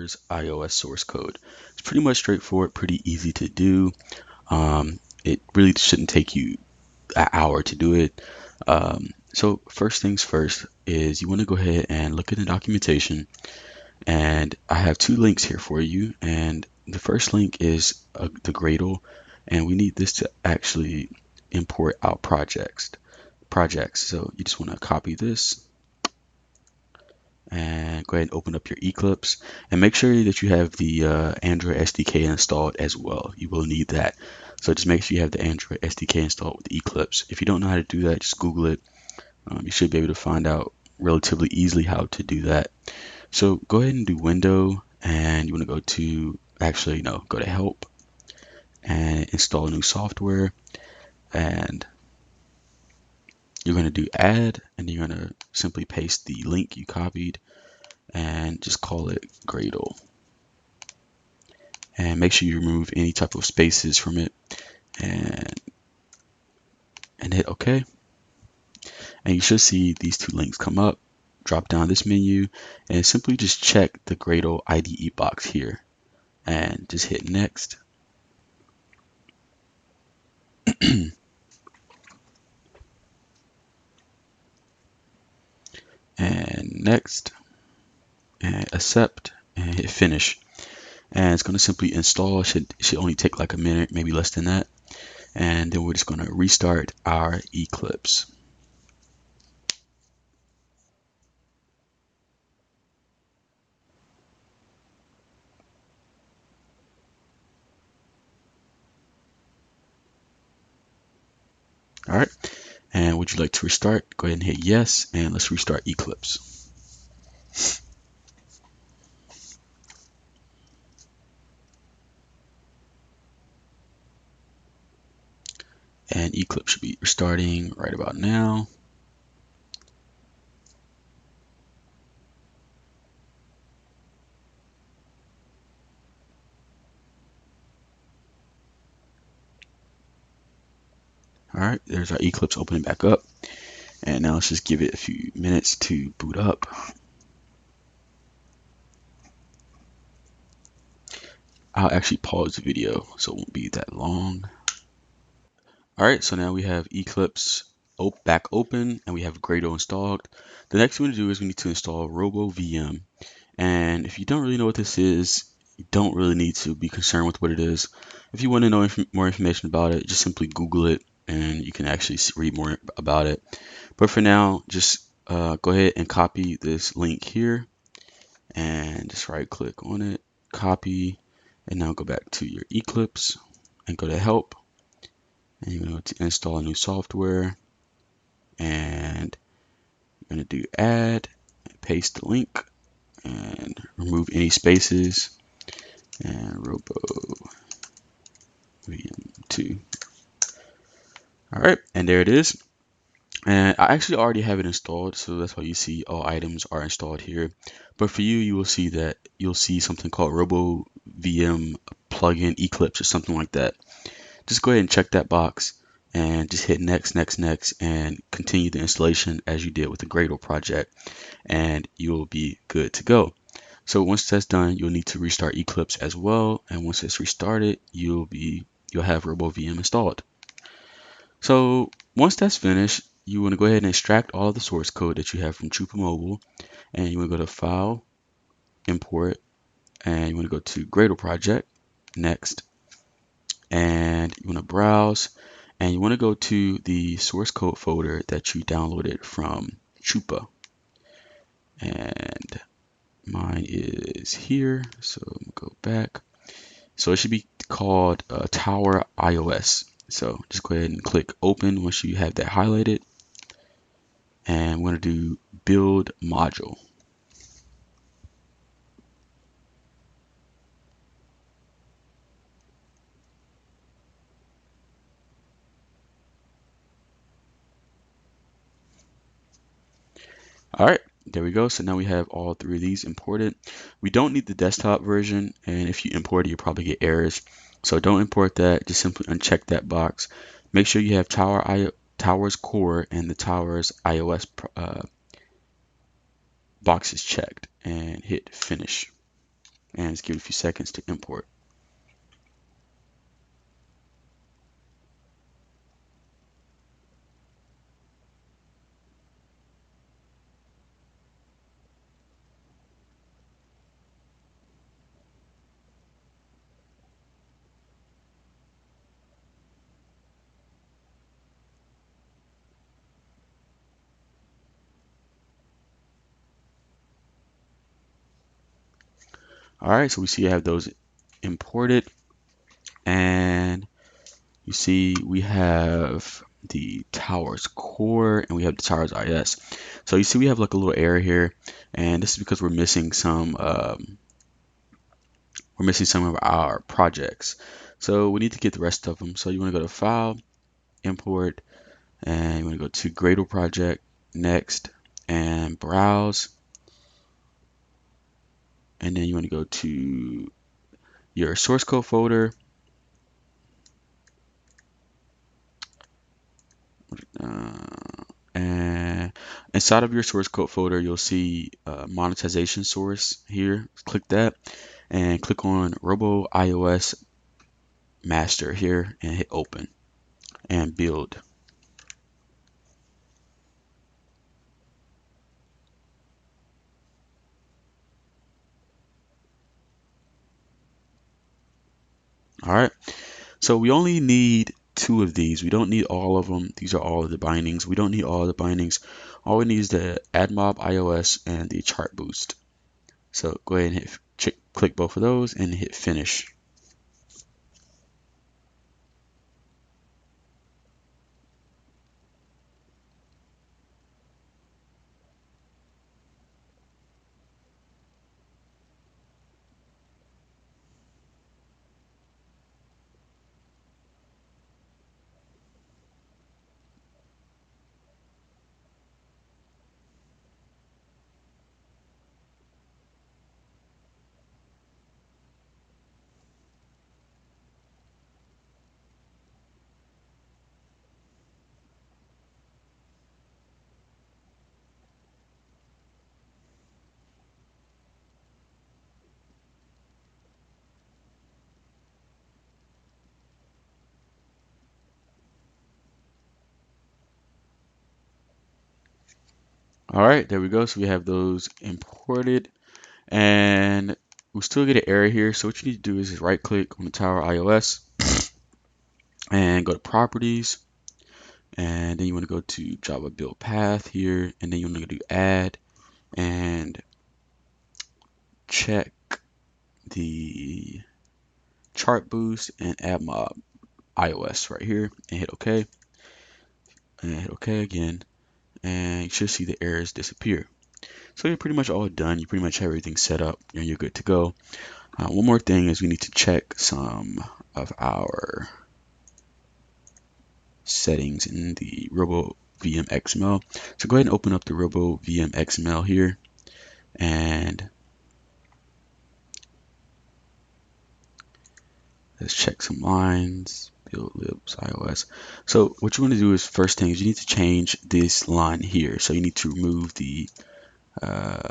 Tower's iOS source code. It's pretty much straightforward, pretty easy to do. It really shouldn't take you an hour to do it. So first things first is you want to go ahead and look at the documentation, and I have two links here for you. And the first link is the Gradle, and we need this to actually import our projects. So you just want to copy this and go ahead and open up your Eclipse, and make sure that you have the Android SDK installed as well. You will need that. So just make sure you have the Android SDK installed with Eclipse. If you don't know how to do that, just Google it. You should be able to find out relatively easily how to do that. So go ahead and do Window, and you want to go to, actually no, go to Help and install new software, and you're going to do Add, and you're going to simply paste the link you copied and just call it Gradle. And make sure you remove any type of spaces from it, and hit OK. And you should see these two links come up. Drop down this menu and simply just check the Gradle IDE box here and just hit Next. And Next, and Accept, and hit Finish. And it's going to simply install. Should only take like a minute, maybe less than that. And then we're just going to restart our Eclipse. All right. And would you like to restart? Go ahead and hit yes, and let's restart Eclipse. And Eclipse should be restarting right about now. All right, there's our Eclipse opening back up. And now let's just give it a few minutes to boot up. I'll actually pause the video so it won't be that long. All right, so now we have Eclipse back open, and we have Gradle installed. The next thing we need to do is we need to install RoboVM. And if you don't really know what this is, you don't really need to be concerned with what it is. If you want to know more information about it, just simply Google it, and you can actually read more about it. But for now, just go ahead and copy this link here, and just right click on it, copy, and now go back to your Eclipse and go to Help, and you're going to install a new software, and you're going to do Add, paste the link, and remove any spaces, and RoboVM2. All right, and there it is. And I actually already have it installed, so that's why you see all items are installed here. But for you, you will see that you'll see something called RoboVM plugin Eclipse or something like that. Just go ahead and check that box and just hit next, next, next, and continue the installation as you did with the Gradle project, and you'll be good to go. So once that's done, you'll need to restart Eclipse as well, and once it's restarted, you'll have RoboVM installed. So once that's finished, you want to go ahead and extract all of the source code that you have from Chupa Mobile, and you want to go to File, Import, and you want to go to Gradle Project, Next, and you want to browse, and you want to go to the source code folder that you downloaded from Chupa, and mine is here, so I'm gonna go back. So it should be called Tower iOS. So just go ahead and click Open once you have that highlighted, and we're going to do Build Module. All right, there we go. So now we have all three of these imported. We don't need the desktop version, and if you import it, you'll probably get errors. So don't import that. Just simply uncheck that box. Make sure you have Tower's Core and the Tower's iOS boxes checked, and hit Finish. and just give it a few seconds to import. All right, so we see I have those imported, and you see we have the Towers core and we have the Towers IS. So you see we have like a little error here, and this is because we're missing some of our projects. So we need to get the rest of them. So you want to go to File, Import, and you want to go to Gradle Project, Next, and Browse. And then you want to go to your source code folder. And inside of your source code folder, you'll see monetization source here. Click that and click on Robo iOS Master here and hit open and build. All right. So we only need two of these. We don't need all of them. These are all of the bindings. We don't need all of the bindings. All we need is the AdMob iOS and the chart boost. So go ahead and click both of those and hit finish. All right, there we go. So we have those imported, and we still get an error here. So what you need to do is just right click on the Tower iOS and go to properties, and then you want to go to Java build path here, and then you want to do add and check the chart boost and AdMob iOS right here and hit OK, and hit OK again, and you should see the errors disappear. So you're pretty much all done. You pretty much have everything set up and you're good to go. One more thing is we need to check some of our settings in the Robo VM XML. So go ahead and open up the Robo VM XML here, and let's check some lines. Build libs iOS. So what you want to do is first thing is you need to change this line here. So you need to remove the uh,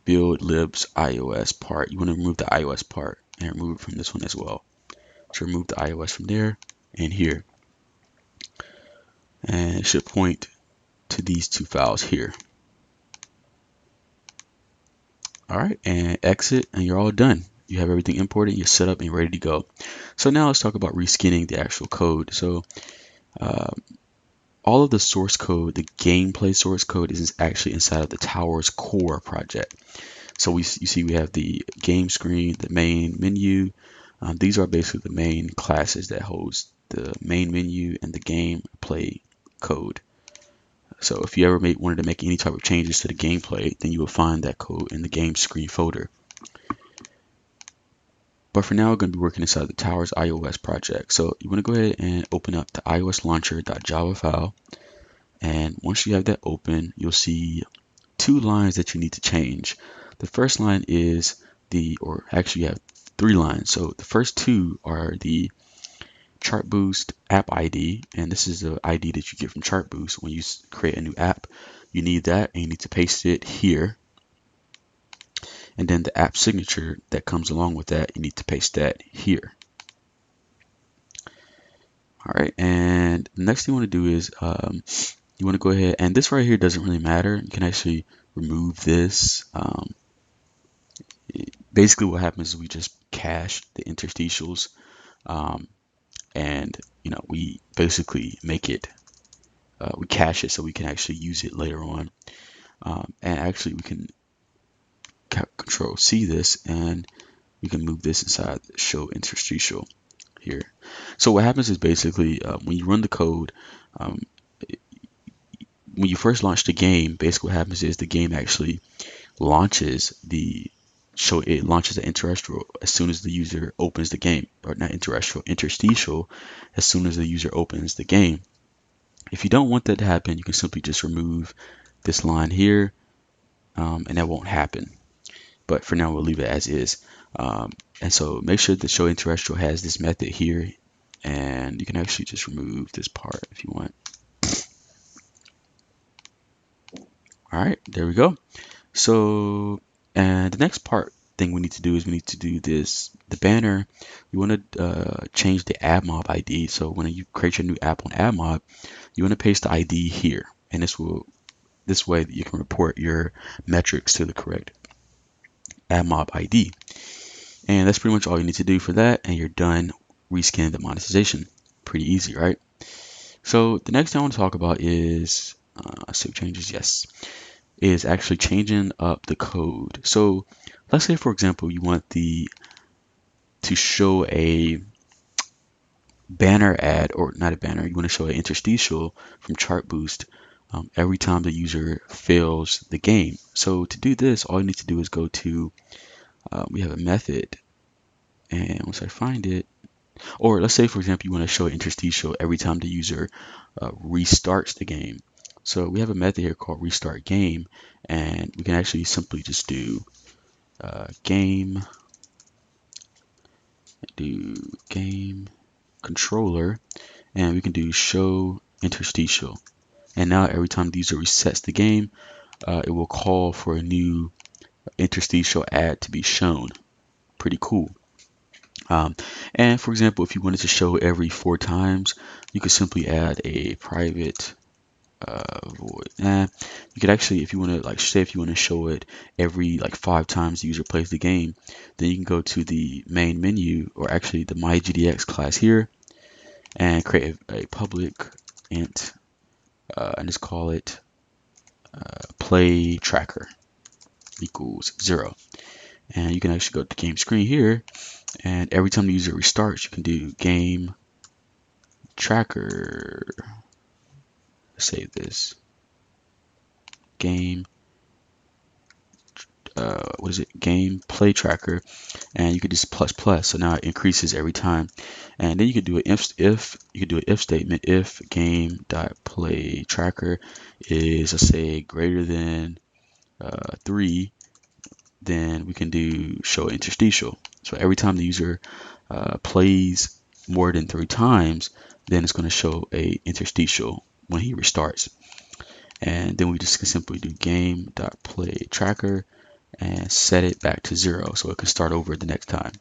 build libs iOS part. You want to remove the iOS part and remove it from this one as well. So remove the iOS from there and here, and it should point to these two files here. All right, and exit, and you're all done. You have everything imported, you're set up and ready to go. So now let's talk about reskinning the actual code. So all of the source code, the gameplay source code, is actually inside of the Towers core project. So you see we have the game screen, the main menu. These are basically the main classes that host the main menu and the gameplay code. So if you ever wanted to make any type of changes to the gameplay, then you will find that code in the game screen folder. But for now, we're going to be working inside the Towers iOS project. So you want to go ahead and open up the iOS launcher.java file. And once you have that open, you'll see two lines that you need to change. The first line is or actually you have three lines. So the first two are the Chart Boost app ID, and this is the ID that you get from Chart Boost when you create a new app. You need that, and you need to paste it here. and then the app signature that comes along with that, you need to paste that here. All right, and the next thing you want to do is you want to go ahead, and this right here doesn't really matter. You can actually remove this. Basically, what happens is we just cache the interstitials, um, and we basically make it, we cache it so we can actually use it later on. And actually, we can Control C this, and we can move this inside show interstitial here. So what happens is basically when you run the code, um, when you first launch the game, basically what happens is the game actually launches the it launches the interstitial as soon as the user opens the game, or not interstitial as soon as the user opens the game. If you don't want that to happen, you can simply just remove this line here, and that won't happen. But for now, we'll leave it as is. And so make sure that show interstitial has this method here, and you can actually just remove this part if you want. All right, there we go. So, and the next thing we need to do is we need to do the banner. You want to change the app mob ID. So when you create your new app on app mob, you want to paste the ID here, and this way you can report your metrics to the correct app mob ID. And that's pretty much all you need to do for that, and you're done reskinning the monetization. Pretty easy, right? So the next thing I want to talk about is save changes. Yes, is actually changing up the code. So let's say, for example, you want to show a banner ad, or not a banner, you want to show an interstitial from Chart Boost every time the user fails the game. So to do this, all you need to do is go to, we have a method, and once I find it, or let's say, for example, you want to show an interstitial every time the user restarts the game. So we have a method here called restart game, and we can actually simply just do game controller, and we can do show interstitial. And now every time the user resets the game, it will call for a new interstitial ad to be shown. Pretty cool. And for example, if you wanted to show every 4 times, you could simply add a private void. You could actually, if you want to, like, say if you want to show it every like 5 times the user plays the game, then you can go to the main menu, or actually the MyGDX class here, and create a public int, and just call it play tracker equals 0. And you can actually go to the game screen here, and every time the user restarts, you can do game tracker. Save this. Game, what is it? Game play tracker, and you could just plus plus. So now it increases every time. And then you could do an if statement. If game dot play tracker is, let's say, greater than 3, then we can do show interstitial. So every time the user plays more than 3 times, then it's going to show a interstitial when he restarts. And then we just can simply do game.play tracker and set it back to 0 so it can start over the next time.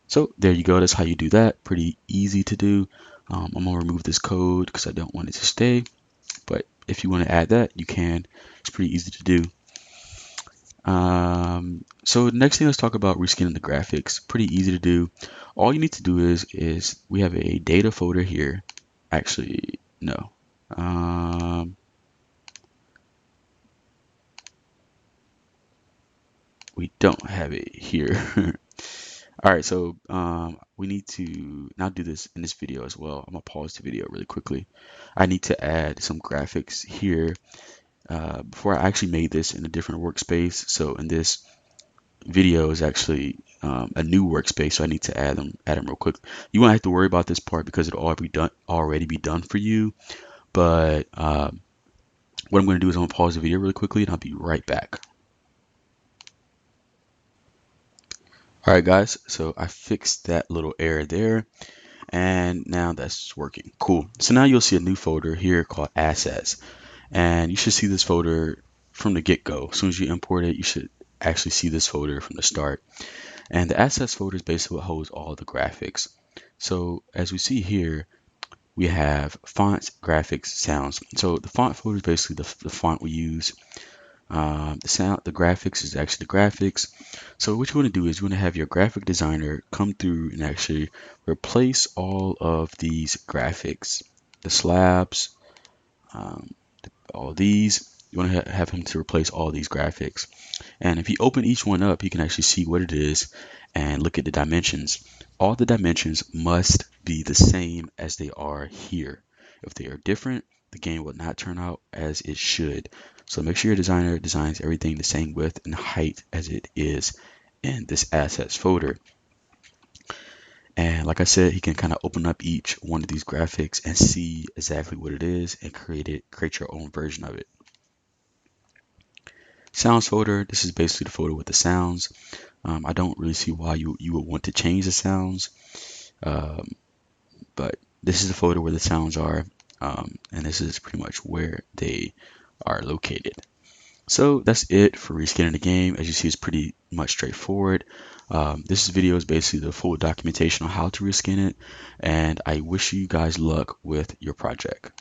So there you go. That's how you do that. Pretty easy to do. I'm going to remove this code because I don't want it to stay. But if you want to add that, you can. It's pretty easy to do. So the next thing, let's talk about reskinning the graphics. Pretty easy to do. All you need to do is we have a data folder here. Actually, no. We don't have it here. All right, so we need to now do this in this video as well. I'm gonna pause the video really quickly. I need to add some graphics here. Before I actually made this in a different workspace. So in this video is actually a new workspace, so I need to add them real quick. You won't have to worry about this part because it'll already be done for you. But what I'm going to do is I'm going to pause the video really quickly, and I'll be right back. All right, guys, so I fixed that little error there, and now that's working. Cool. So now you'll see a new folder here called assets, and you should see this folder from the get-go. As soon as you import it, you should actually see this folder from the start. And the assets folder is basically what holds all the graphics. So as we see here, we have fonts, graphics, sounds. So the font folder is basically the font we use. The graphics is actually the graphics. So what you want to do is you want to have your graphic designer come through and actually replace all of these graphics, the slabs, um, all these. You want to have him to replace all these graphics. And if you open each one up, you can actually see what it is and look at the dimensions. All the dimensions must be the same as they are here. If they are different, the game will not turn out as it should. So make sure your designer designs everything the same width and height as it is in this assets folder. And like I said, he can kind of open up each one of these graphics and see exactly what it is and create your own version of it. Sounds folder, this is basically the folder with the sounds. I don't really see why you would want to change the sounds, um, but this is the folder where the sounds are, and this is pretty much where they are located. So that's it for reskinning the game. As you see, it's pretty much straightforward. This video is basically the full documentation on how to reskin it, and I wish you guys luck with your project.